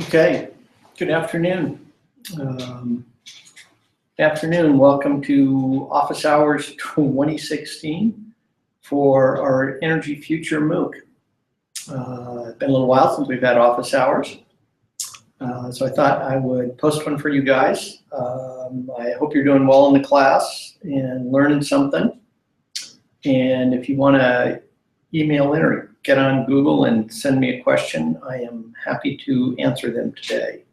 Okay, good afternoon. Welcome to Office Hours 2016 for our Energy Future MOOC. It's been a little while since we've had office hours, so I thought I would post one for you guys. I hope you're doing well in the class and learning something. And if you want to email in or get on Google and send me a question, I am happy to answer them today.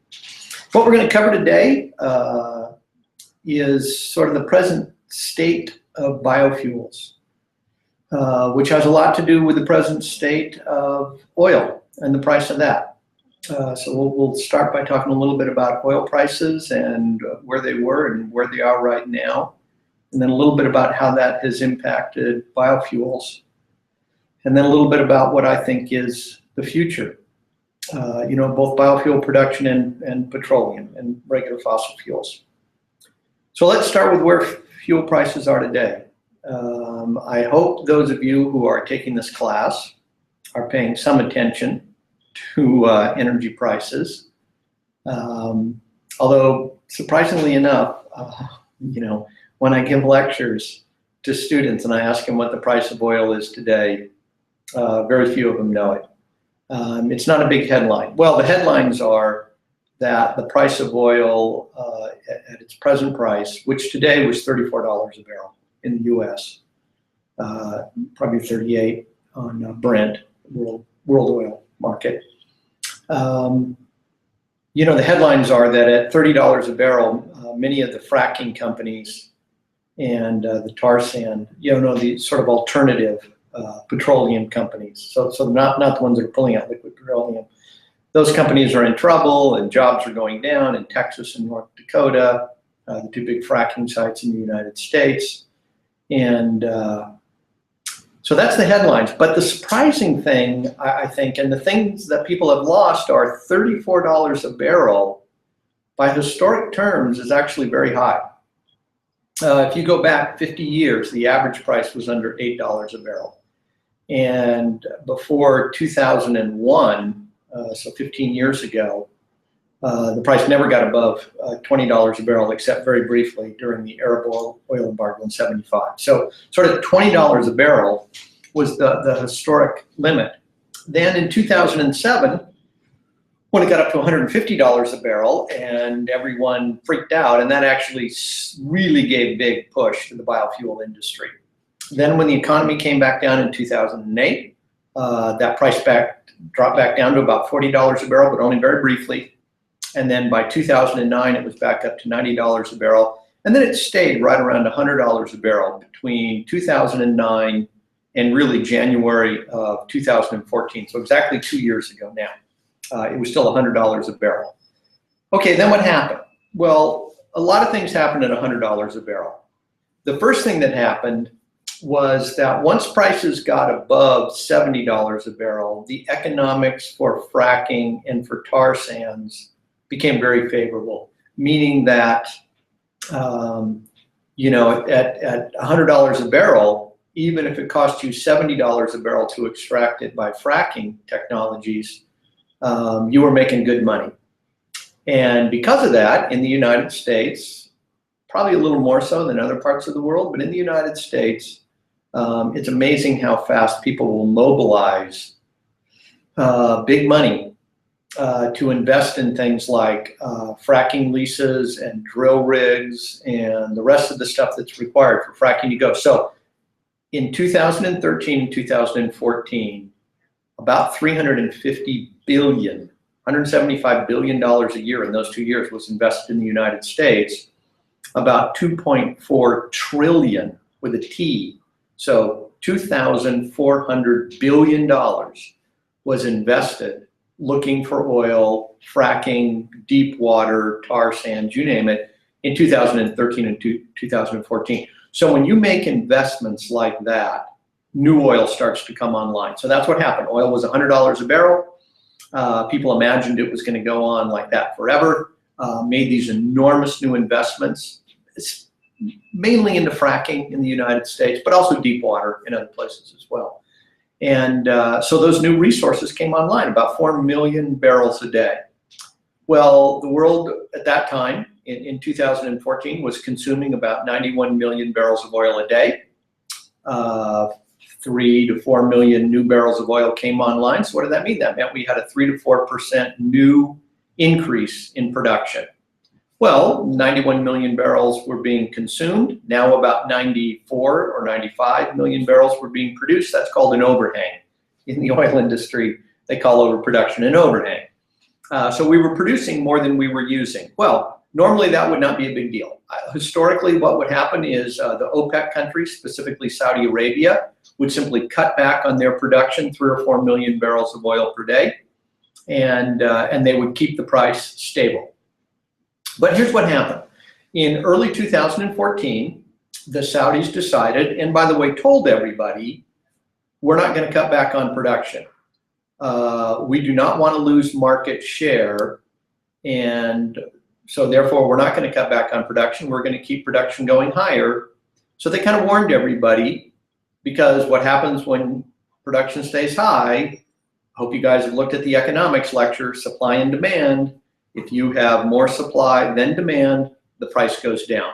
What we're going to cover today is sort of the present state of biofuels, which has a lot to do with the present state of oil and the price of that. So we'll start by talking a little bit about oil prices and where they were and where they are right now, and then a little bit about how that has impacted biofuels, and then a little bit about what I think is the future. Both biofuel production and petroleum and regular fossil fuels. So let's start with where fuel prices are today. I hope those of you who are taking this class are paying some attention to energy prices. Although surprisingly enough, when I give lectures to students and I ask them what the price of oil is today, very few of them know it. It's not a big headline. Well, the headlines are that the price of oil at its present price, which today was $34 a barrel in the US, probably 38 on Brent, world oil market. The headlines are that at $30 a barrel, many of the fracking companies and the tar sand, the sort of alternative petroleum companies, so not the ones that are pulling out liquid petroleum. Those companies are in trouble and jobs are going down in Texas and North Dakota, the two big fracking sites in the United States. And so that's the headlines. But the surprising thing, I think, and the things that people have lost are $34 a barrel by historic terms is actually very high. If you go back 50 years, the average price was under $8 a barrel. And before 2001, so 15 years ago, the price never got above $20 a barrel, except very briefly during the Arab oil embargo in '75. So sort of $20 a barrel was the historic limit. Then in 2007, when it got up to $150 a barrel, and everyone freaked out, and that actually really gave a big push to the biofuel industry. Then when the economy came back down in 2008, that price dropped back down to about $40 a barrel, but only very briefly. And then by 2009, it was back up to $90 a barrel. And then it stayed right around $100 a barrel between 2009 and really January of 2014. So exactly 2 years ago now. It was still $100 a barrel. Okay, then what happened? Well, a lot of things happened at $100 a barrel. The first thing that happened was that once prices got above $70 a barrel, the economics for fracking and for tar sands became very favorable, meaning that, at $100 a barrel, even if it cost you $70 a barrel to extract it by fracking technologies, you were making good money. And because of that, in the United States, probably a little more so than other parts of the world, but in the United States, it's amazing how fast people will mobilize big money to invest in things like fracking leases and drill rigs and the rest of the stuff that's required for fracking to go. So in 2013 and 2014, about $350 billion, $175 billion a year in those 2 years was invested in the United States. About $2.4 trillion with a T. So $2,400 billion was invested looking for oil, fracking, deep water, tar sands, you name it, in 2013 and 2014. So when you make investments like that, new oil starts to come online. So that's what happened. Oil was $100 a barrel. People imagined it was going to go on like that forever, made these enormous new investments. It's mainly into fracking in the United States, but also deep water in other places as well. And so those new resources came online, about 4 million barrels a day. Well, the world at that time, in 2014, was consuming about 91 million barrels of oil a day. 3 to 4 million new barrels of oil came online. So what did that mean? That meant we had a 3 to 4% new increase in production. Well, 91 million barrels were being consumed. Now about 94 or 95 million barrels were being produced. That's called an overhang. In the oil industry, they call overproduction an overhang. So we were producing more than we were using. Well, normally that would not be a big deal. Historically, what would happen is the OPEC countries, specifically Saudi Arabia, would simply cut back on their production 3 or 4 million barrels of oil per day, and they would keep the price stable. But here's what happened. In early 2014, the Saudis decided, and by the way, told everybody, we're not going to cut back on production. We do not want to lose market share, and so therefore we're not going to cut back on production. We're going to keep production going higher. So they kind of warned everybody, because what happens when production stays high, I hope you guys have looked at the economics lecture, supply and demand. If you have more supply than demand, the price goes down.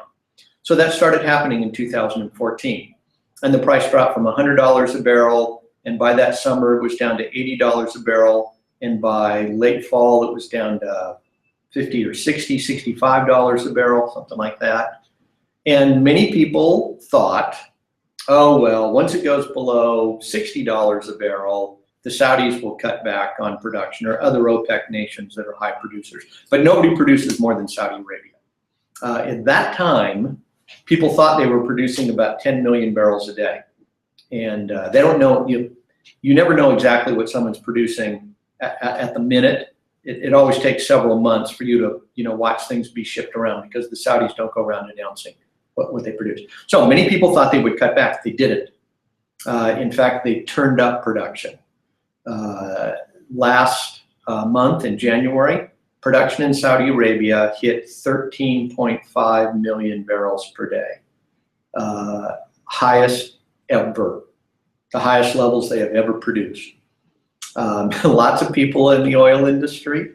So that started happening in 2014. And the price dropped from $100 a barrel, and by that summer it was down to $80 a barrel, and by late fall it was down to $50 or $60, $65 a barrel, something like that. And many people thought, oh well, once it goes below $60 a barrel, the Saudis will cut back on production, or other OPEC nations that are high producers. But nobody produces more than Saudi Arabia. At that time, people thought they were producing about 10 million barrels a day. And they don't know, you never know exactly what someone's producing at the minute. It always takes several months for you to watch things be shipped around, because the Saudis don't go around announcing what they produce. So many people thought they would cut back. They didn't. In fact, they turned up production. Last month in January, production in Saudi Arabia hit 13.5 million barrels per day. Highest ever, the highest levels they have ever produced. Lots of people in the oil industry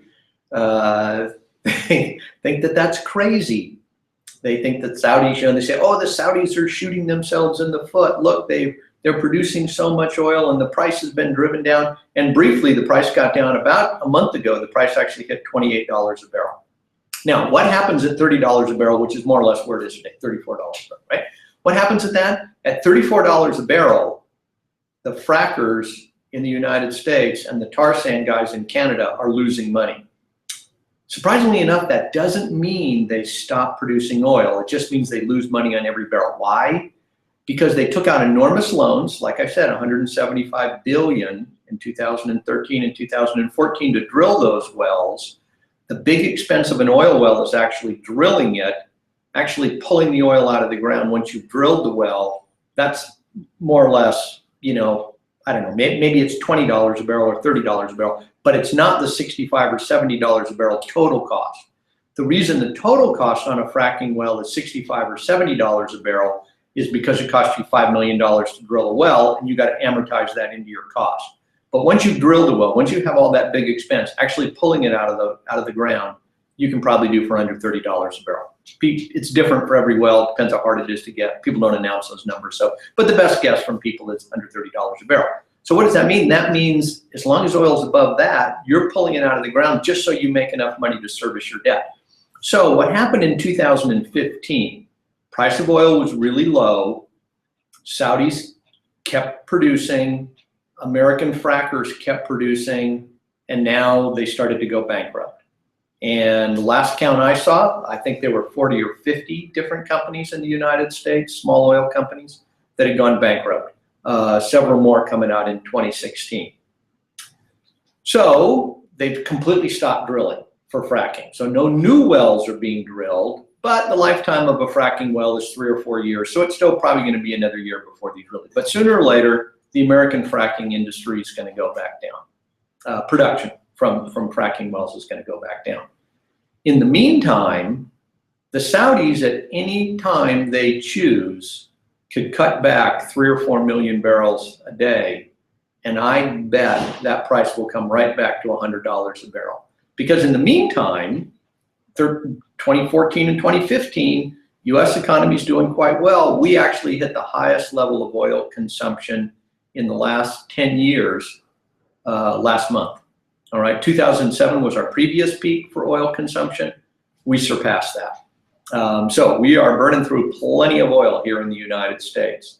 think that that's crazy. They think that Saudis, they say, oh, the Saudis are shooting themselves in the foot. Look, they're producing so much oil and the price has been driven down. And briefly, the price got down about a month ago. The price actually hit $28 a barrel. Now, what happens at $30 a barrel, which is more or less where it is today, $34 a barrel, right? What happens at that? At $34 a barrel, the frackers in the United States and the tar sand guys in Canada are losing money. Surprisingly enough, that doesn't mean they stop producing oil. It just means they lose money on every barrel. Why? Because they took out enormous loans, like I said, $175 billion in 2013 and 2014 to drill those wells. The big expense of an oil well is actually drilling it, actually pulling the oil out of the ground. Once you've drilled the well, that's more or less, I don't know, maybe it's $20 a barrel or $30 a barrel, but it's not the $65 or $70 a barrel total cost. The reason the total cost on a fracking well is $65 or $70 a barrel is because it costs you $5 million to drill a well, and you got to amortize that into your cost. But once you've drilled a well, once you have all that big expense, actually pulling it out of the ground, you can probably do for under $30 a barrel. It's different for every well. It depends how hard it is to get. People don't announce those numbers. But the best guess from people is under $30 a barrel. So what does that mean? That means as long as oil is above that, you're pulling it out of the ground just so you make enough money to service your debt. So what happened in 2015? Price of oil was really low. Saudis kept producing. American frackers kept producing. And now they started to go bankrupt. And the last count I saw, I think there were 40 or 50 different companies in the United States, small oil companies, that had gone bankrupt. Several more coming out in 2016. So they've completely stopped drilling for fracking. So no new wells are being drilled, but the lifetime of a fracking well is 3 or 4 years. So it's still probably going to be another year before they drill it. But sooner or later, the American fracking industry is going to go back down. Production from fracking wells is going to go back down. In the meantime, the Saudis, at any time they choose, could cut back 3 or 4 million barrels a day, and I bet that price will come right back to $100 a barrel. Because in the meantime, 2014 and 2015, US economy is doing quite well. We actually hit the highest level of oil consumption in the last 10 years last month. All right, 2007 was our previous peak for oil consumption. We surpassed that. So we are burning through plenty of oil here in the United States.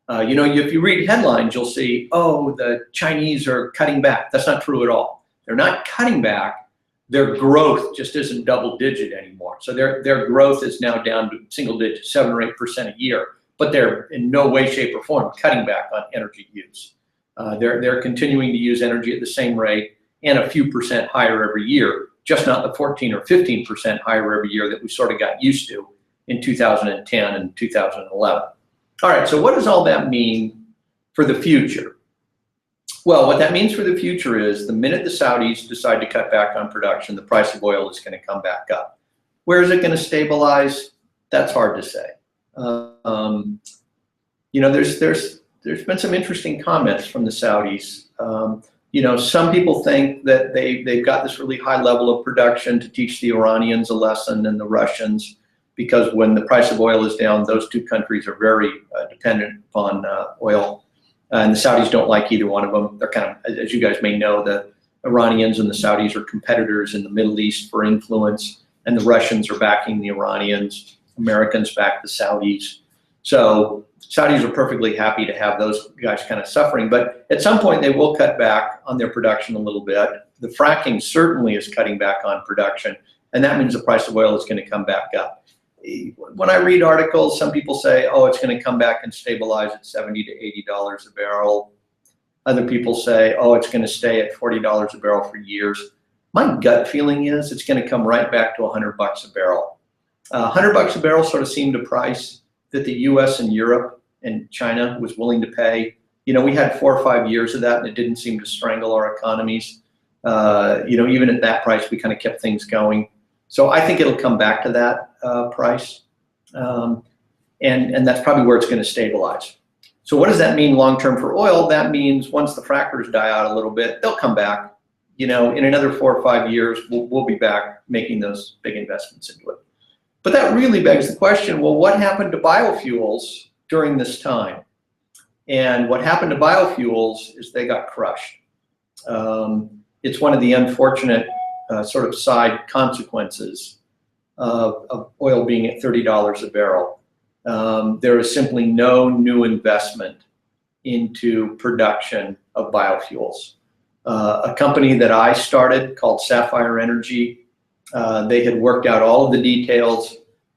You know, if you read headlines, you'll see, oh, the Chinese are cutting back. That's not true at all. They're not cutting back. Their growth just isn't double digit anymore. So their growth is now down to single digit, 7 or 8% a year. But they're in no way, shape, or form cutting back on energy use. They're continuing to use energy at the same rate and a few percent higher every year, just not the 14 or 15% higher every year that we sort of got used to in 2010 and 2011. All right, so what does all that mean for the future? Well, what that means for the future is the minute the Saudis decide to cut back on production, the price of oil is going to come back up. Where is it going to stabilize? That's hard to say. You know, there's been some interesting comments from the Saudis. You know, some people think that they've got this really high level of production to teach the Iranians a lesson and the Russians, because when the price of oil is down, those two countries are very dependent upon oil. And the Saudis don't like either one of them. They're kind of, as you guys may know, the Iranians and the Saudis are competitors in the Middle East for influence, and the Russians are backing the Iranians. Americans back the Saudis. So Saudis are perfectly happy to have those guys kind of suffering, but at some point they will cut back on their production a little bit. The fracking certainly is cutting back on production, and that means the price of oil is going to come back up. When I read articles, some people say, oh, it's going to come back and stabilize at $70 to $80 a barrel. Other people say, oh, it's going to stay at $40 a barrel for years. My gut feeling is it's going to come right back to $100 a barrel. $100 a barrel sort of seemed a price that the US and Europe and China was willing to pay. You know, we had 4 or 5 years of that, and it didn't seem to strangle our economies. You know, even at that price, we kind of kept things going. So I think it'll come back to that price, and that's probably where it's going to stabilize. So what does that mean long-term for oil? That means once the frackers die out a little bit, they'll come back. You know, in another 4 or 5 years, we'll be back making those big investments into it. But that really begs the question, well, what happened to biofuels during this time? And what happened to biofuels is they got crushed. It's one of the unfortunate sort of side consequences of oil being at $30 a barrel. There is simply no new investment into production of biofuels. A company that I started called Our Energy, they had worked out all of the details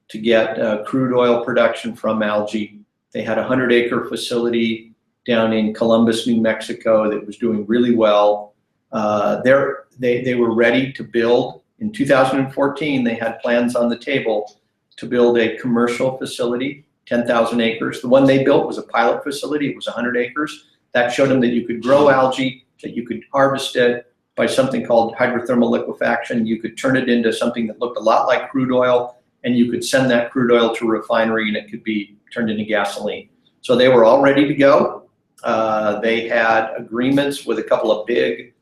to get crude oil production from algae. They had a 100-acre facility down in Columbus, New Mexico that was doing really well. They were ready to build. In 2014, they had plans on the table to build a commercial facility, 10,000 acres. The one they built was a pilot facility. It was 100 acres. That showed them that you could grow algae, that you could harvest it by something called hydrothermal liquefaction. You could turn it into something that looked a lot like crude oil, and you could send that crude oil to a refinery and it could be turned into gasoline. So they were all ready to go. They had agreements with a couple of big,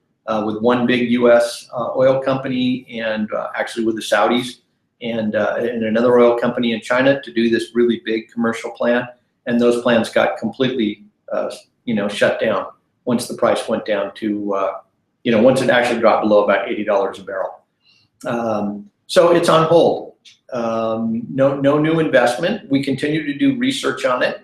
with one big US oil company, and actually with the Saudis, and another oil company in China to do this really big commercial plant. And those plants got completely shut down once the price went down to, once it actually dropped below about $80 a barrel. So it's on hold. No new investment. We continue to do research on it.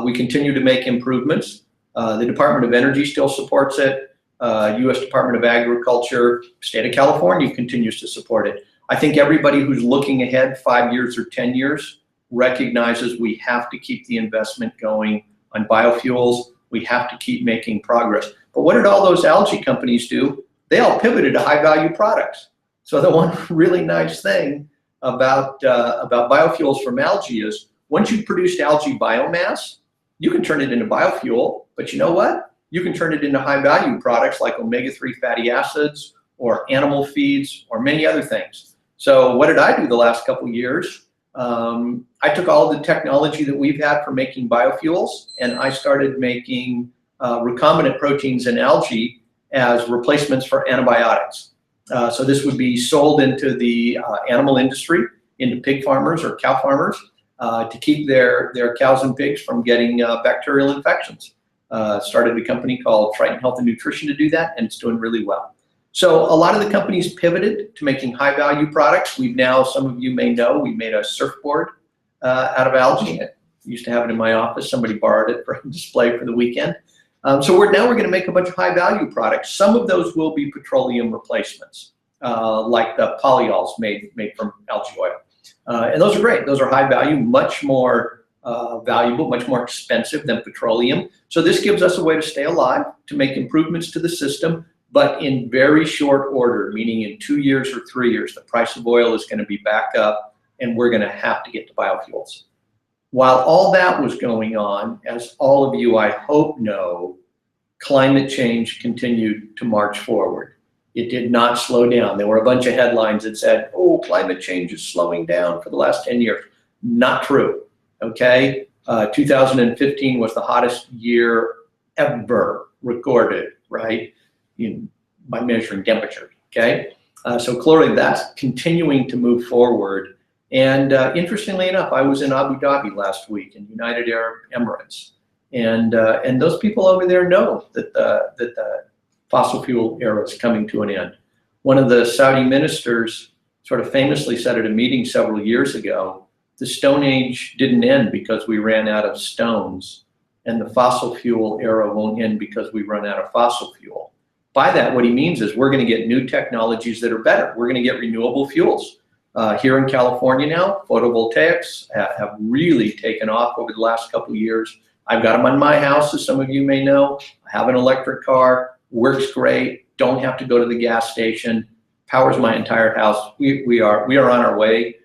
We continue to make improvements. The Department of Energy still supports it. U.S. Department of Agriculture, state of California continues to support it. I think everybody who's looking ahead 5 years or 10 years recognizes we have to keep the investment going on biofuels. We have to keep making progress. But what did all those algae companies do? They all pivoted to high-value products. So the one really nice thing about biofuels from algae is once you've produced algae biomass, you can turn it into biofuel. But you know what? You can turn it into high-value products like omega-3 fatty acids or animal feeds or many other things. So what did I do the last couple of years? I took all the technology that we've had for making biofuels, and I started making recombinant proteins in algae as replacements for antibiotics. So this would be sold into the animal industry, into pig farmers or cow farmers, to keep their cows and pigs from getting bacterial infections. Started a company called Triton Health and Nutrition to do that, and it's doing really well. So a lot of the companies pivoted to making high value products. We've now, some of you may know, we made a surfboard out of algae. I used to have it in my office. Somebody borrowed it for display for the weekend. So now we're going to make a bunch of high value products. Some of those will be petroleum replacements, like the polyols made from algae oil. And those are great. Those are high value, much more valuable, much more expensive than petroleum. So this gives us a way to stay alive, to make improvements to the system, but in very short order, meaning in 2 years or 3 years, the price of oil is going to be back up and we're going to have to get to biofuels. While all that was going on, as all of you I hope know, climate change continued to march forward. It did not slow down. There were a bunch of headlines that said, oh, climate change is slowing down for the last 10 years. Not true, okay? 2015 was the hottest year ever recorded, right? By measuring temperature, okay? So clearly that's continuing to move forward. And interestingly enough, I was in Abu Dhabi last week in United Arab Emirates. And those people over there know that the fossil fuel era is coming to an end. One of the Saudi ministers sort of famously said at a meeting several years ago, the Stone Age didn't end because we ran out of stones, and the fossil fuel era won't end because we run out of fossil fuel. By that, what he means is we're going to get new technologies that are better. We're going to get renewable fuels. Here in California now, photovoltaics have really taken off over the last couple of years. I've got them on my house, as some of you may know. I have an electric car, works great, don't have to go to the gas station, powers my entire house. We are on our way.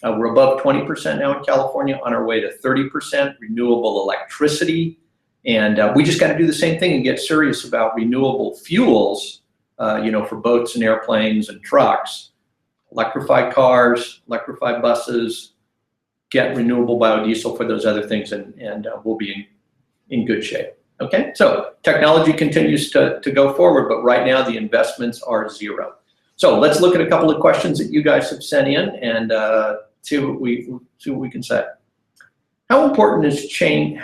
We're above 20% now in California, on our way to 30% renewable electricity. And we just got to do the same thing and get serious about renewable fuels, for boats and airplanes and trucks, electrify cars, electrify buses, get renewable biodiesel for those other things, and we'll be in good shape. Okay, so technology continues to go forward, but right now the investments are zero. So let's look at a couple of questions that you guys have sent in and see what we can say. How important is changing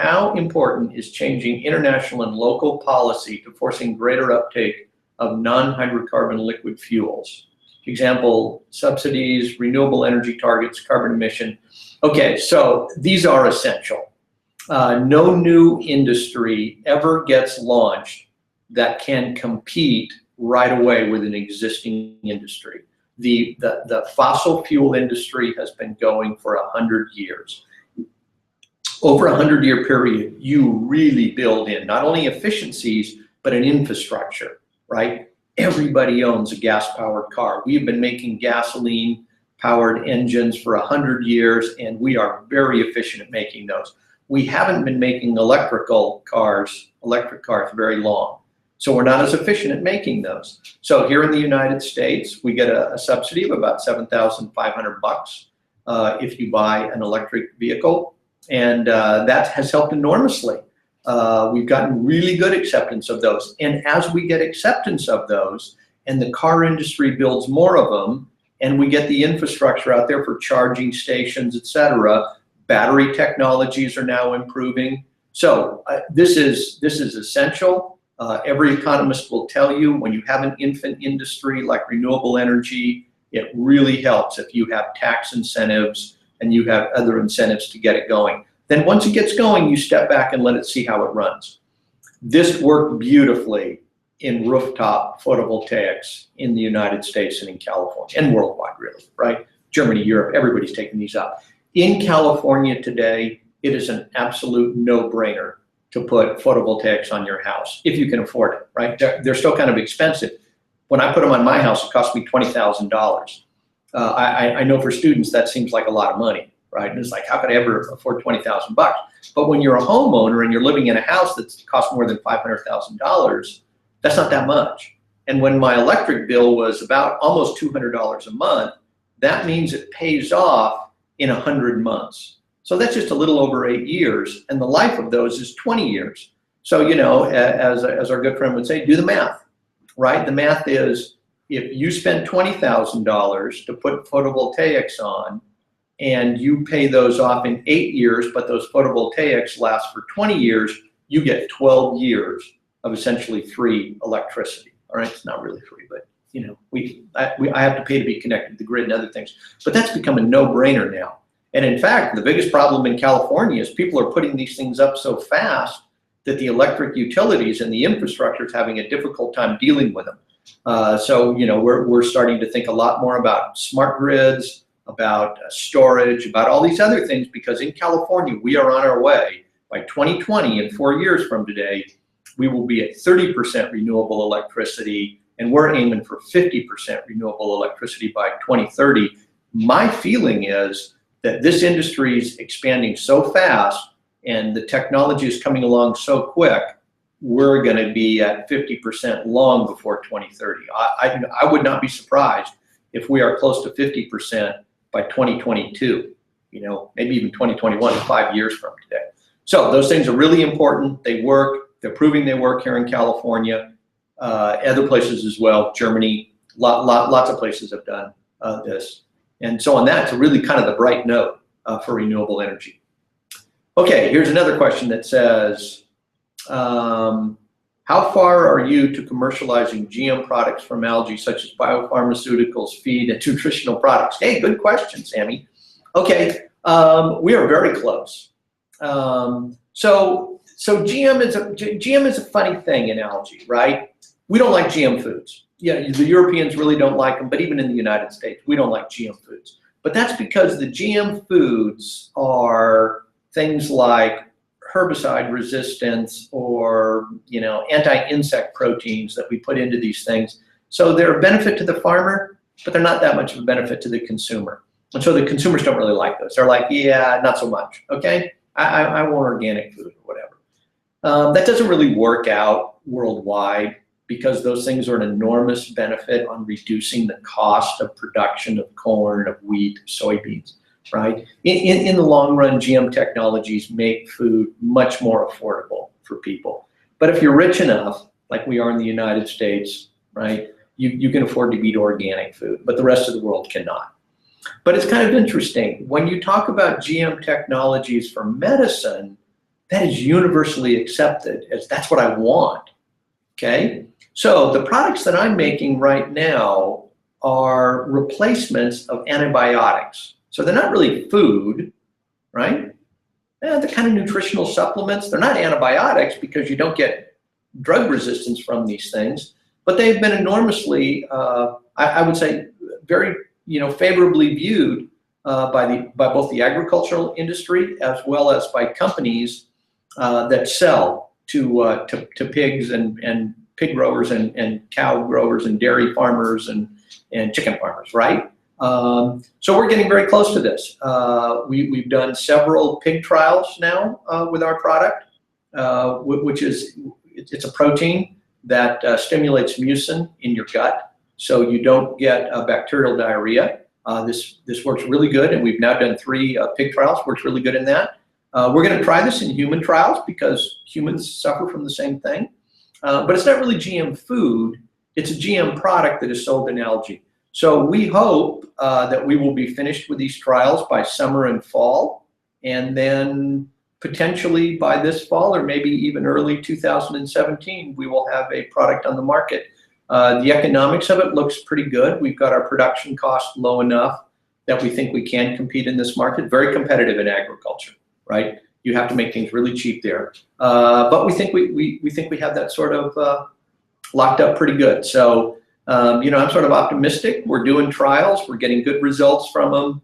international and local policy to forcing greater uptake of non-hydrocarbon liquid fuels? Example, subsidies, renewable energy targets, carbon emission. Okay, so these are essential. No new industry ever gets launched that can compete right away with an existing industry. The fossil fuel industry has been going for 100 years. Over a 100-year period, you really build in not only efficiencies, but an infrastructure, right? Everybody owns a gas-powered car. We've been making gasoline-powered engines for 100 years, and we are very efficient at making those. We haven't been making electric cars very long, so we're not as efficient at making those. So here in the United States, we get a subsidy of about $7,500 if you buy an electric vehicle, and that has helped enormously. We've gotten really good acceptance of those, and as we get acceptance of those, and the car industry builds more of them, and we get the infrastructure out there for charging stations, etc., battery technologies are now improving. So this is essential. Every economist will tell you when you have an infant industry like renewable energy, it really helps if you have tax incentives and you have other incentives to get it going. Then once it gets going, you step back and let it see how it runs. This worked beautifully in rooftop photovoltaics in the United States and in California, and worldwide really, right? Germany, Europe, everybody's taking these up. In California today, it is an absolute no-brainer to put photovoltaics on your house, if you can afford it, right? They're still kind of expensive. When I put them on my house, it cost me $20,000. I know for students, that seems like a lot of money, right? And it's like, how could I ever afford $20,000? But when you're a homeowner and you're living in a house that costs more than $500,000, that's not that much. And when my electric bill was about almost $200 a month, that means it pays off in 100 months. So that's just a little over 8 years, and the life of those is 20 years. So, as our good friend would say, do the math, right? The math is if you spend $20,000 to put photovoltaics on, and you pay those off in 8 years, but those photovoltaics last for 20 years, you get 12 years of essentially free electricity. All right, it's not really free, but you know, I have to pay to be connected to the grid and other things. But that's become a no-brainer now. And in fact, the biggest problem in California is people are putting these things up so fast that the electric utilities and the infrastructure is having a difficult time dealing with them. So you know, we're starting to think a lot more about smart grids, about storage, about all these other things, because in California, we are on our way. By 2020, in 4 years from today, we will be at 30% renewable electricity, and we're aiming for 50% renewable electricity by 2030. My feeling is that this industry is expanding so fast and the technology is coming along so quick, we're going to be at 50% long before 2030. I would not be surprised if we are close to 50% by 2022, you know, maybe even 2021, 5 years from today. So those things are really important. They work. They're proving they work here in California, other places as well. Germany, lots of places have done this. And so on that, it's really kind of the bright note for renewable energy. Okay, here's another question that says, how far are you to commercializing GM products from algae, such as biopharmaceuticals, feed, and nutritional products? Hey, good question, Sammy. Okay, we are very close. So GM is a funny thing in algae, right? We don't like GM foods. Yeah, the Europeans really don't like them, but even in the United States, we don't like GM foods. But that's because the GM foods are things like herbicide resistance or, you know, anti-insect proteins that we put into these things. So they're a benefit to the farmer, but they're not that much of a benefit to the consumer. And so the consumers don't really like those. They're like, yeah, not so much, okay? I want organic food or whatever. That doesn't really work out worldwide, because those things are an enormous benefit on reducing the cost of production of corn, of wheat, soybeans, right? In the long run, GM technologies make food much more affordable for people. But if you're rich enough, like we are in the United States, right, you can afford to eat organic food, but the rest of the world cannot. But it's kind of interesting. When you talk about GM technologies for medicine, that is universally accepted as that's what I want, okay? So the products that I'm making right now are replacements of antibiotics. So they're not really food, right? They're kind of nutritional supplements. They're not antibiotics because you don't get drug resistance from these things, but they've been enormously, I would say, very, you know, favorably viewed by both the agricultural industry as well as by companies that sell to pigs and pig growers and cow growers and dairy farmers and chicken farmers, right? So we're getting very close to this. We've done several pig trials now with our product, which is, it's a protein that stimulates mucin in your gut, so you don't get bacterial diarrhea. This works really good, and we've now done 3 pig trials, works really good in that. We're gonna try this in human trials because humans suffer from the same thing. But it's not really GM food, it's a GM product that is sold in algae. So we hope that we will be finished with these trials by summer and fall, and then potentially by this fall or maybe even early 2017, we will have a product on the market. The economics of it looks pretty good. We've got our production cost low enough that we think we can compete in this market. Very competitive in agriculture, right? You have to make things really cheap there. But we think we have that sort of locked up pretty good. So, you know, I'm sort of optimistic. We're doing trials. We're getting good results from them.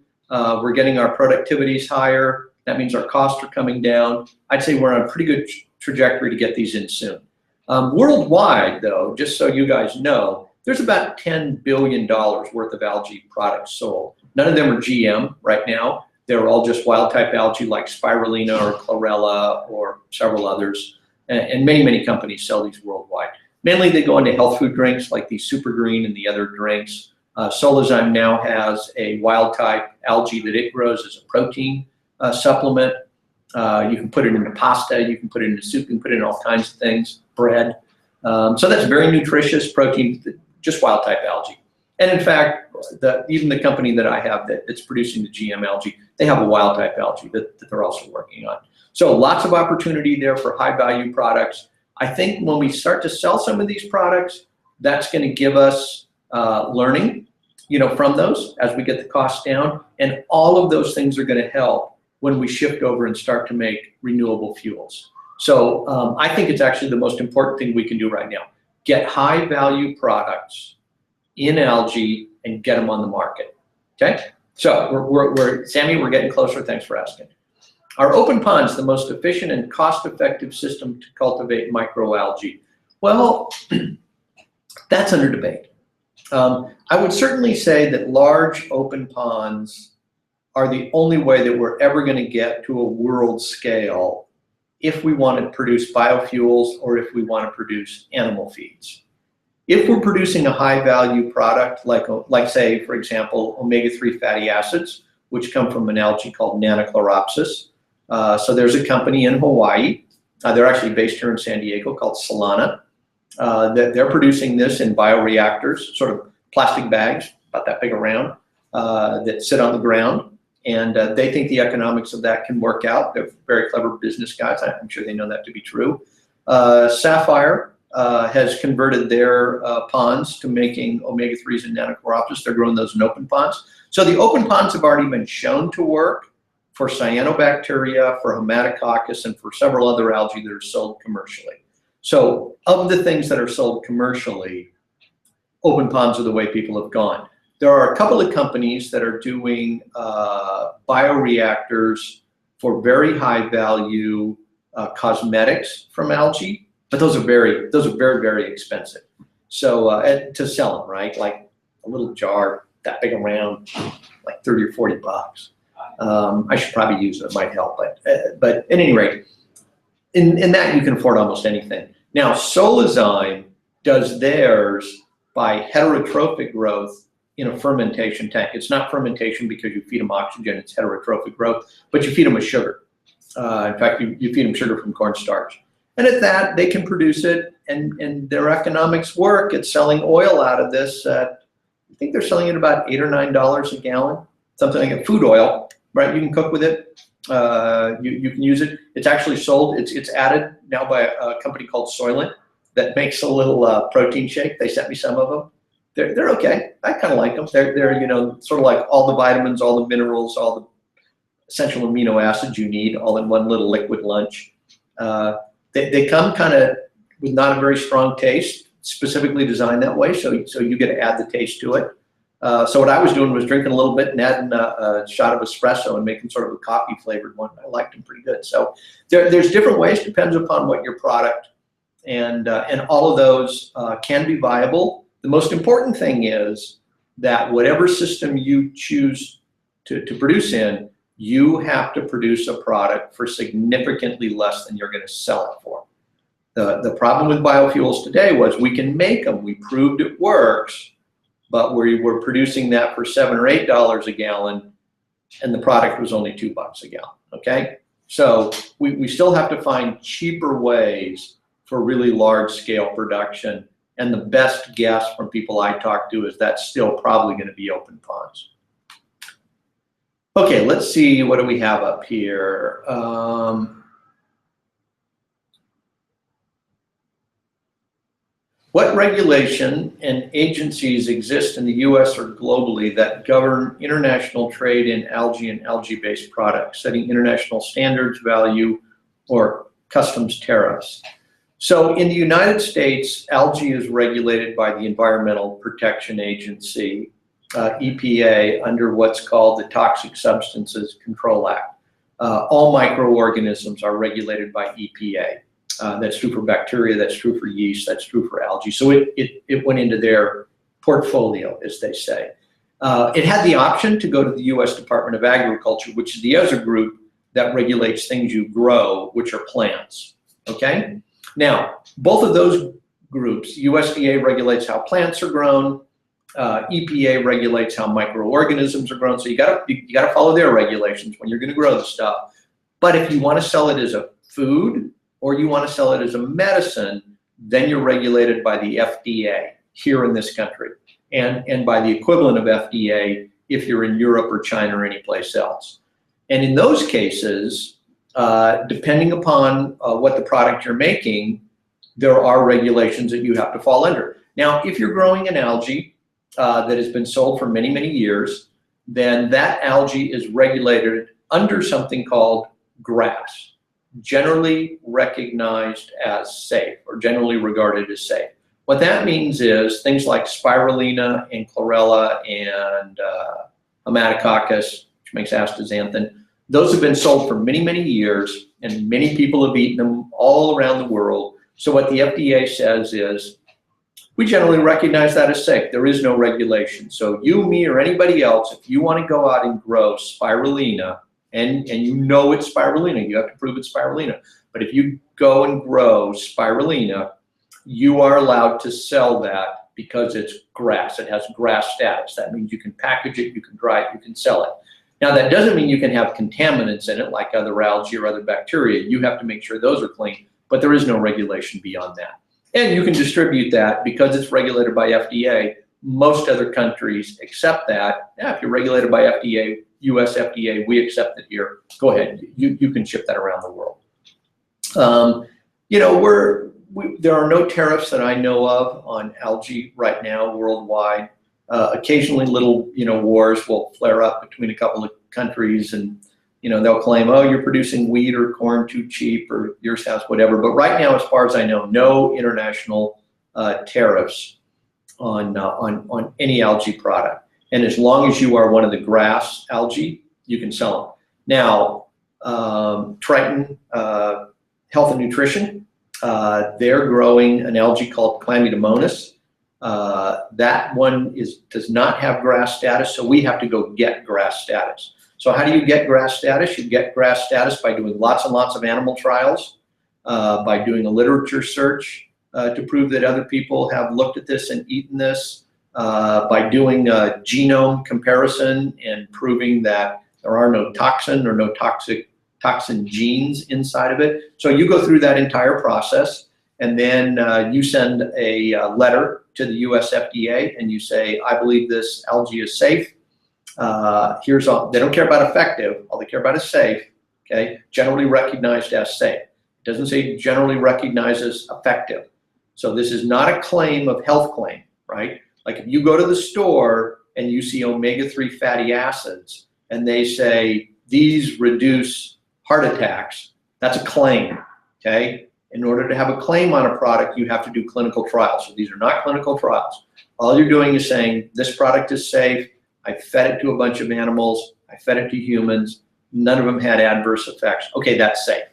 We're getting our productivities higher. That means our costs are coming down. I'd say we're on a pretty good trajectory to get these in soon. Worldwide, though, just so you guys know, there's about $10 billion worth of algae products sold. None of them are GM right now. They're all just wild-type algae like spirulina or chlorella or several others. And many, many companies sell these worldwide. Mainly they go into health food drinks like the Super Green and the other drinks. Solazyme now has a wild-type algae that it grows as a protein supplement. You can put it into pasta, you can put it into soup, you can put it in all kinds of things, bread. So that's very nutritious protein. just wild type algae. And in fact, even the company that I have that's producing the GM algae, they have a wild type algae that they're also working on. So lots of opportunity there for high value products. I think when we start to sell some of these products, that's going to give us learning, from those as we get the costs down. And all of those things are going to help when we shift over and start to make renewable fuels. So I think it's actually the most important thing we can do right now. Get high value products in algae and get them on the market, okay? So Sammy, we're getting closer, thanks for asking. Are open ponds the most efficient and cost-effective system to cultivate microalgae? Well, that's under debate. I would certainly say that large open ponds are the only way that we're ever gonna get to a world scale if we want to produce biofuels or if we want to produce animal feeds. If we're producing a high value product, like say, for example, omega-3 fatty acids, which come from an algae called Nanochloropsis. So there's a company in Hawaii, they're actually based here in San Diego, called Solana, that they're producing this in bioreactors, sort of plastic bags, about that big around, that sit on the ground. And they think the economics of that can work out. They're very clever business guys. I'm sure they know that to be true. Sapphire has converted their ponds to making omega-3s and Nanochloropsis. They're growing those in open ponds. So the open ponds have already been shown to work for cyanobacteria, for Haematococcus, and for several other algae that are sold commercially. So of the things that are sold commercially, open ponds are the way people have gone. There are a couple of companies that are doing bioreactors for very high value cosmetics from algae, but those are very, very expensive. So to sell them, right? Like a little jar that big around, like 30 or 40 bucks. I should probably use it, it might help, but at any rate, in that you can afford almost anything. Now, Solazyme does theirs by heterotrophic growth in a fermentation tank. It's not fermentation because you feed them oxygen, it's heterotrophic growth, but you feed them with sugar. In fact, you feed them sugar from cornstarch. And at that, they can produce it, and their economics work at selling oil out of this. I think they're selling it about $8 or $9 a gallon, something like a food oil, right? You can cook with it. You can use it. It's actually sold. It's added now by a company called Soylent that makes a little protein shake. They sent me some of them. They're okay. I kind of like them. They're sort of like all the vitamins, all the minerals, all the essential amino acids you need, all in one little liquid lunch. They come kind of with not a very strong taste, specifically designed that way, so you get to add the taste to it. So what I was doing was drinking a little bit and adding a shot of espresso and making sort of a coffee flavored one. I liked them pretty good. So there's different ways, depends upon what your product, and all of those can be viable. The most important thing is that whatever system you choose to produce in, you have to produce a product for significantly less than you're going to sell it for. The problem with biofuels today was we can make them. We proved it works, but we were producing that for $7 or $8 a gallon, and the product was only $2 a gallon, okay? So we still have to find cheaper ways for really large scale production, and the best guess from people I talk to is that's still probably going to be open ponds. Okay, let's see, what do we have up here? What regulation and agencies exist in the US or globally that govern international trade in algae and algae-based products, setting international standards, value, or customs tariffs? So in the United States, algae is regulated by the Environmental Protection Agency, EPA, under what's called the Toxic Substances Control Act. All microorganisms are regulated by EPA. That's true for bacteria, that's true for yeast, that's true for algae. So it went into their portfolio, as they say. It had the option to go to the US Department of Agriculture, which is the other group that regulates things you grow, which are plants, okay? Now, both of those groups, USDA regulates how plants are grown, EPA regulates how microorganisms are grown, so you gotta follow their regulations when you're gonna grow the stuff. But if you wanna sell it as a food, or you want to sell it as a medicine, then you're regulated by the FDA. here in this country, and by the equivalent of FDA if you're in Europe or China or any place else. And in those cases, depending upon what the product you're making, there are regulations that you have to fall under. Now, if you're growing an algae that has been sold for many, many years, then that algae is regulated under something called GRAS, generally recognized as safe, or generally regarded as safe. What that means is things like spirulina and chlorella and Haematococcus, which makes astaxanthin, those have been sold for many, many years, and many people have eaten them all around the world. So what the FDA says is, we generally recognize that as safe. There is no regulation. So you, me, or anybody else, if you want to go out and grow spirulina, and you know it's spirulina, you have to prove it's spirulina. But if you go and grow spirulina, you are allowed to sell that because it's GRAS. It has GRAS status. That means you can package it, you can dry it, you can sell it. Now, that doesn't mean you can have contaminants in it like other algae or other bacteria. You have to make sure those are clean, but there is no regulation beyond that. And you can distribute that because it's regulated by FDA. Most other countries accept that. Yeah, if you're regulated by FDA, US FDA, we accept it here. Go ahead, you can ship that around the world. You know, there are no tariffs that I know of on algae right now worldwide. Occasionally little, wars will flare up between a couple of countries, and, they'll claim, oh, you're producing wheat or corn too cheap, or your sounds, whatever. But right now, as far as I know, no international tariffs on any algae product. And as long as you are one of the GRAS algae, you can sell them. Now, Triton Health and Nutrition, they're growing an algae called Chlamydomonas. That one does not have GRAS status, so we have to go get GRAS status. So how do you get GRAS status? You get GRAS status by doing lots and lots of animal trials, by doing a literature search to prove that other people have looked at this and eaten this, by doing a genome comparison and proving that there are no toxin or no toxin genes inside of it. So you go through that entire process, and then you send a letter to the US FDA and you say, I believe this algae is safe. Here's all. They don't care about effective. All they care about is safe. Okay, generally recognized as safe. It doesn't say generally recognized as effective. So this is not a claim of health claim, right? Like if you go to the store and you see omega-3 fatty acids and they say these reduce heart attacks, that's a claim, okay? In order to have a claim on a product, you have to do clinical trials. So these are not clinical trials. All you're doing is saying this product is safe. I fed it to a bunch of animals. I fed it to humans. None of them had adverse effects. Okay, that's safe,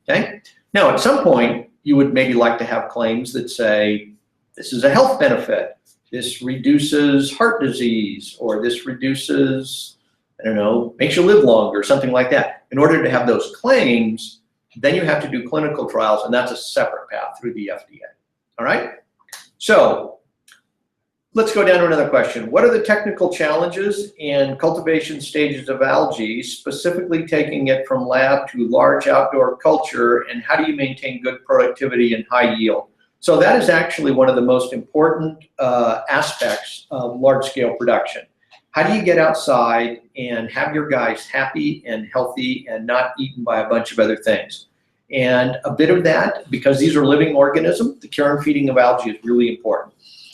okay? Now, at some point, you would maybe like to have claims that say, this is a health benefit. This reduces heart disease, or this reduces, I don't know, makes you live longer, something like that. In order to have those claims, then you have to do clinical trials, and that's a separate path through the FDA, all right? So let's go down to another question. What are the technical challenges in cultivation stages of algae, specifically taking it from lab to large outdoor culture, and how do you maintain good productivity and high yield? So that is actually one of the most important aspects of large-scale production. How do you get outside and have your guys happy and healthy and not eaten by a bunch of other things? And a bit of that, because these are living organisms, the care and feeding of algae is really important.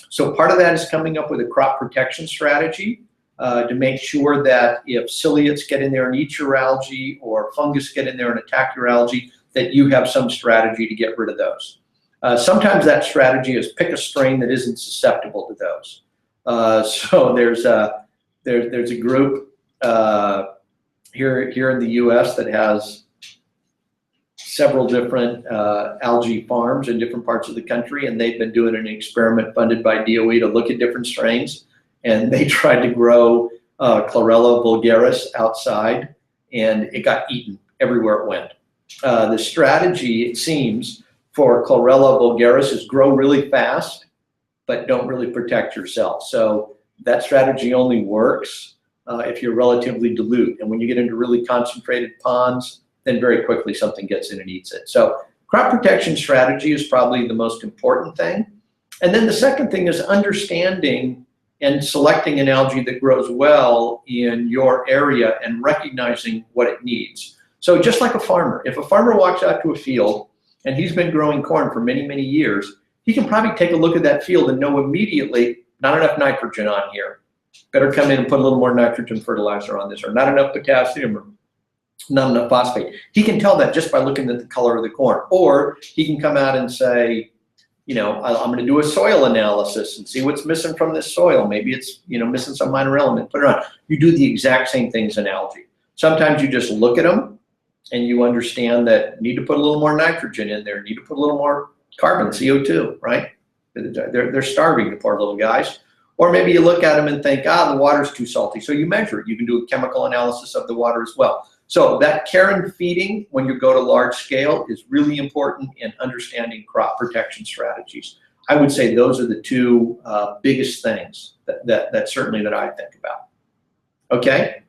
So part of that is coming up with a crop protection strategy to make sure that if ciliates get in there and eat your algae, or fungus get in there and attack your algae, that you have some strategy to get rid of those. Sometimes that strategy is pick a strain that isn't susceptible to those. So there's a group here in the US that has several different algae farms in different parts of the country, and they've been doing an experiment funded by DOE to look at different strains, and they tried to grow Chlorella vulgaris outside, and it got eaten everywhere it went. The strategy, it seems, for Chlorella vulgaris is grow really fast, but don't really protect yourself. So that strategy only works if you're relatively dilute. And when you get into really concentrated ponds, then very quickly something gets in and eats it. So crop protection strategy is probably the most important thing. And then the second thing is understanding and selecting an algae that grows well in your area and recognizing what it needs. So just like a farmer, if a farmer walks out to a field and he's been growing corn for many, many years, he can probably take a look at that field and know immediately, not enough nitrogen on here. Better come in and put a little more nitrogen fertilizer on this, or not enough potassium, or not enough phosphate. He can tell that just by looking at the color of the corn. Or he can come out and say, you know, I'm going to do a soil analysis and see what's missing from this soil. Maybe it's, you know, missing some minor element, put it on. You do the exact same things in algae. Sometimes you just look at them and you understand that need to put a little more nitrogen in there, need to put a little more carbon, CO2, right? They're starving, the poor little guys. Or maybe you look at them and think, the water's too salty. So you measure it. You can do a chemical analysis of the water as well. So that care and feeding when you go to large scale is really important in understanding crop protection strategies. I would say those are the two biggest things that certainly that I think about. Okay,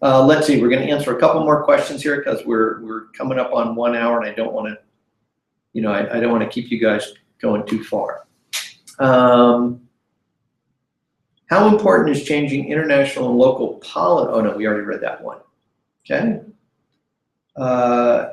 let's see. We're going to answer a couple more questions here because we're coming up on 1 hour, and I don't want to, you know, I don't want to keep you guys going too far. How important is changing international and local policy? Oh no, we already read that one. Okay.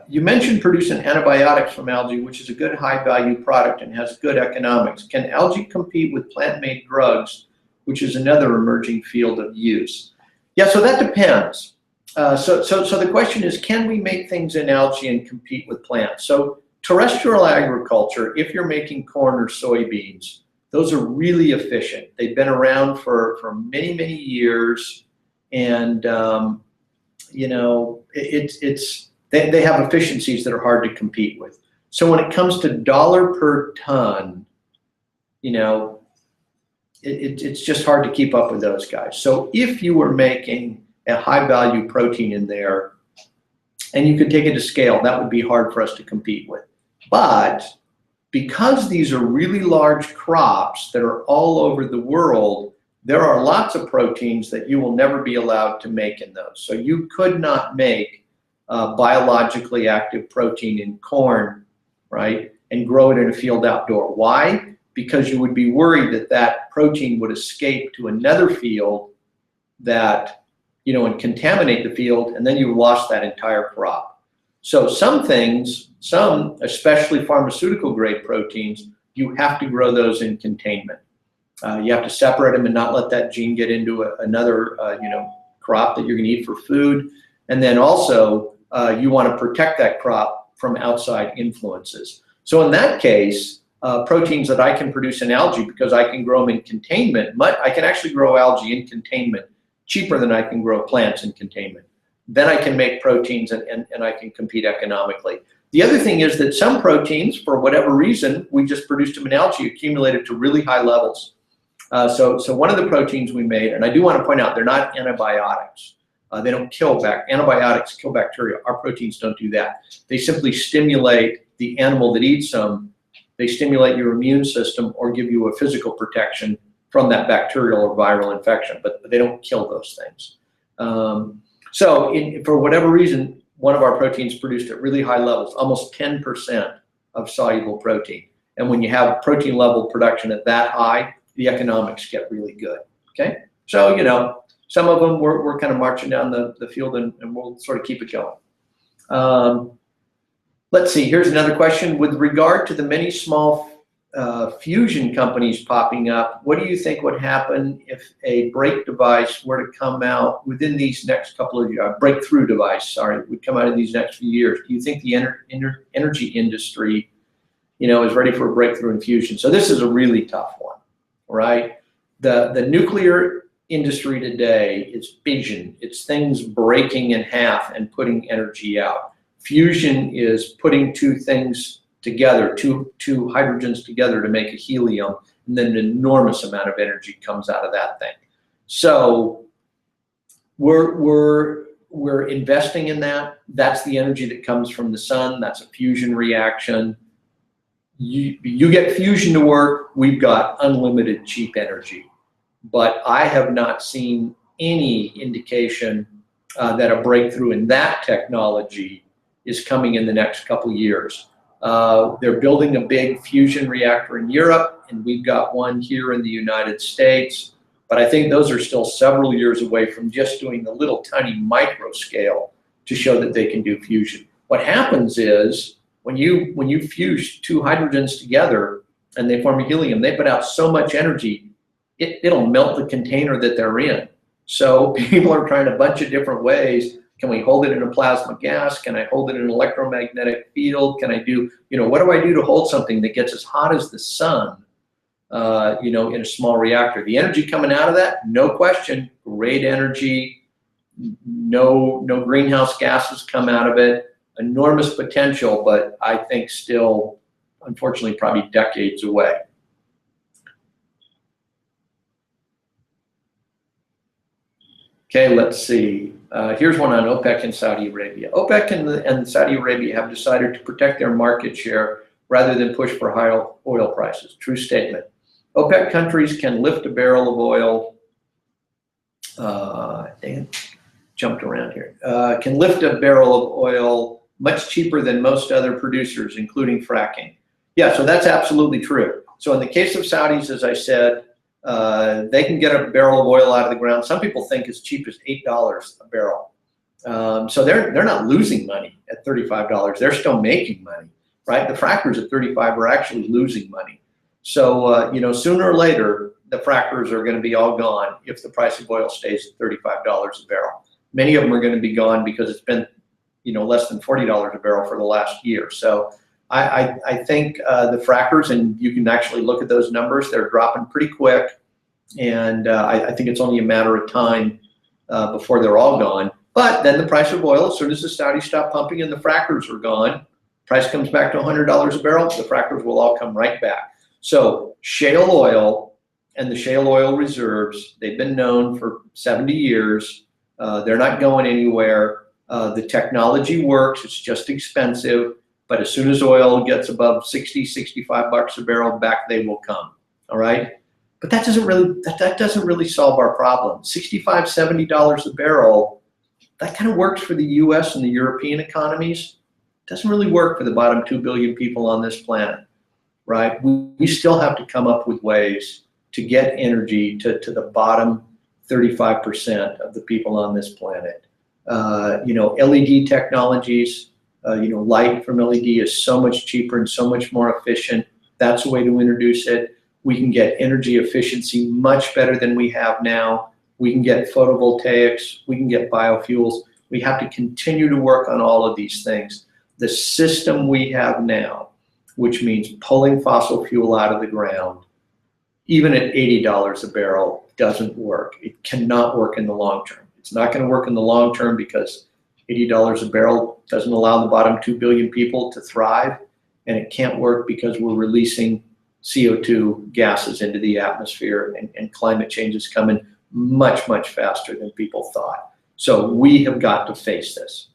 You mentioned producing antibiotics from algae, which is a good high-value product and has good economics. Can algae compete with plant-made drugs, which is another emerging field of use? Yeah, so that depends. So the question is, can we make things in algae and compete with plants? So terrestrial agriculture, if you're making corn or soybeans, those are really efficient. They've been around for many, many years, and you know, they have efficiencies that are hard to compete with. So when it comes to dollar per ton, you know, it's just hard to keep up with those guys. So if you were making a high value protein in there and you could take it to scale, that would be hard for us to compete with. But because these are really large crops that are all over the world, there are lots of proteins that you will never be allowed to make in those. So you could not make biologically active protein in corn, right, and grow it in a field outdoor. Why? Because you would be worried that that protein would escape to another field that, you know, and contaminate the field, and then you lost that entire crop. So some things, especially pharmaceutical grade proteins, you have to grow those in containment. You have to separate them and not let that gene get into another you know, crop that you're going to eat for food. And then also you want to protect that crop from outside influences. So in that case, proteins that I can produce in algae, because I can grow them in containment, I can actually grow algae in containment cheaper than I can grow plants in containment. Then I can make proteins and I can compete economically. The other thing is that some proteins, for whatever reason, we just produced them in algae, accumulated to really high levels. So one of the proteins we made, and I do want to point out, they're not antibiotics. They don't kill antibiotics kill bacteria. Our proteins don't do that. They simply stimulate the animal that eats them. They stimulate your immune system or give you a physical protection from that bacterial or viral infection, but they don't kill those things. For whatever reason, one of our proteins produced at really high levels, almost 10% of soluble protein. And when you have protein level production at that high, the economics get really good, okay? So, you know, some of them we're kind of marching down the field and we'll sort of keep it going. Let's see, here's another question. With regard to the many small fusion companies popping up, what do you think would happen if a brake device were to come out within these next couple of years, breakthrough device, sorry, would come out in these next few years? Do you think the energy industry, you know, is ready for a breakthrough in fusion? So this is a really tough one, right? The nuclear industry today is fission. It's things breaking in half and putting energy out. Fusion is putting two things together, two hydrogens together to make a helium, and then an enormous amount of energy comes out of that thing. So we're investing in that. That's the energy that comes from the sun. That's a fusion reaction. You get fusion to work, we've got unlimited cheap energy. But I have not seen any indication that a breakthrough in that technology is coming in the next couple years. They're building a big fusion reactor in Europe, and we've got one here in the United States. But I think those are still several years away from just doing the little tiny micro scale to show that they can do fusion. What happens is when you fuse two hydrogens together and they form a helium, they put out so much energy, it'll melt the container that they're in. So people are trying a bunch of different ways. Can we hold it in a plasma gas? Can I hold it in an electromagnetic field? Can I do, what do I do to hold something that gets as hot as the sun? In a small reactor. The energy coming out of that, no question, great energy, no greenhouse gases come out of it, enormous potential, but I think still, unfortunately, probably decades away. Okay, let's see. Here's one on OPEC and Saudi Arabia. OPEC and Saudi Arabia have decided to protect their market share rather than push for high oil prices. True statement. OPEC countries can lift a barrel of oil, jumped around here, can lift a barrel of oil much cheaper than most other producers, including fracking. Yeah, so that's absolutely true. So in the case of Saudis, as I said, they can get a barrel of oil out of the ground. Some people think as cheap as $8 a barrel. So they're not losing money at $35. They're still making money, right? The frackers at 35 are actually losing money. So, sooner or later, the frackers are going to be all gone if the price of oil stays at $35 a barrel. Many of them are going to be gone because it's been, less than $40 a barrel for the last year. So I think the frackers, and you can actually look at those numbers, they're dropping pretty quick. And I think it's only a matter of time before they're all gone. But then the price of oil, as soon as the Saudis stop pumping and the frackers are gone, price comes back to $100 a barrel, the frackers will all come right back. So shale oil and the shale oil reserves, they've been known for 70 years. They're not going anywhere. The technology works, it's just expensive. But as soon as oil gets above 60, 65 bucks a barrel, back they will come, all right? But that doesn't really solve our problem. $65, $70 a barrel, that kind of works for the US and the European economies. Doesn't really work for the bottom 2 billion people on this planet. Right? We still have to come up with ways to get energy to the bottom 35% of the people on this planet. LED technologies, light from LED is so much cheaper and so much more efficient. That's a way to introduce it. We can get energy efficiency much better than we have now. We can get photovoltaics. We can get biofuels. We have to continue to work on all of these things. The system we have now, which means pulling fossil fuel out of the ground, even at $80 a barrel, doesn't work. It cannot work in the long term. It's not going to work in the long term because $80 a barrel doesn't allow the bottom 2 billion people to thrive, and it can't work because we're releasing CO2 gases into the atmosphere, and climate change is coming much, much faster than people thought. So we have got to face this.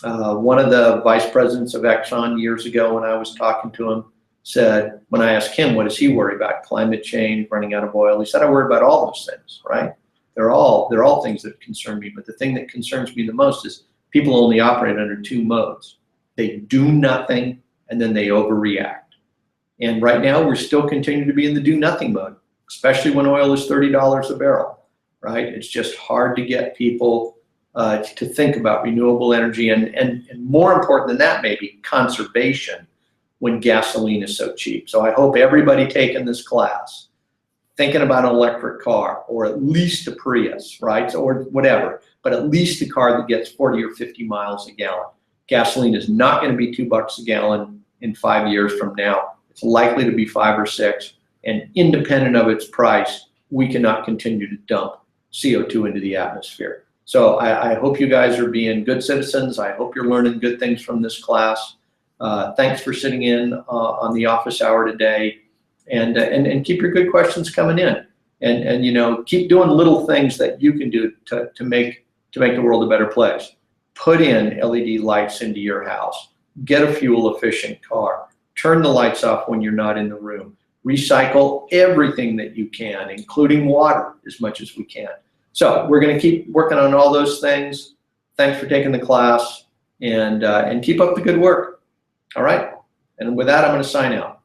One of the vice presidents of Exxon years ago, when I was talking to him, said, when I asked him, what does he worry about? Climate change, running out of oil. He said, I worry about all those things, right? They're all things that concern me. But the thing that concerns me the most is people only operate under two modes. They do nothing, and then they overreact. And right now, we're still continuing to be in the do nothing mode, especially when oil is $30 a barrel, right? It's just hard to get people to think about renewable energy and more important than that, maybe conservation when gasoline is so cheap. So I hope everybody taking this class, thinking about an electric car or at least a Prius, right? Or whatever, but at least a car that gets 40 or 50 miles a gallon. Gasoline is not going to be $2 a gallon in 5 years from now. It's likely to be 5 or 6. And independent of its price, we cannot continue to dump CO2 into the atmosphere. So I hope you guys are being good citizens. I hope you're learning good things from this class. Thanks for sitting in on the office hour today, and keep your good questions coming in, and keep doing little things that you can do to make the world a better place. Put in LED lights into your house. Get a fuel efficient car. Turn the lights off when you're not in the room. Recycle everything that you can, including water, as much as we can. So we're going to keep working on all those things. Thanks for taking the class, and keep up the good work. All right. And with that, I'm going to sign out.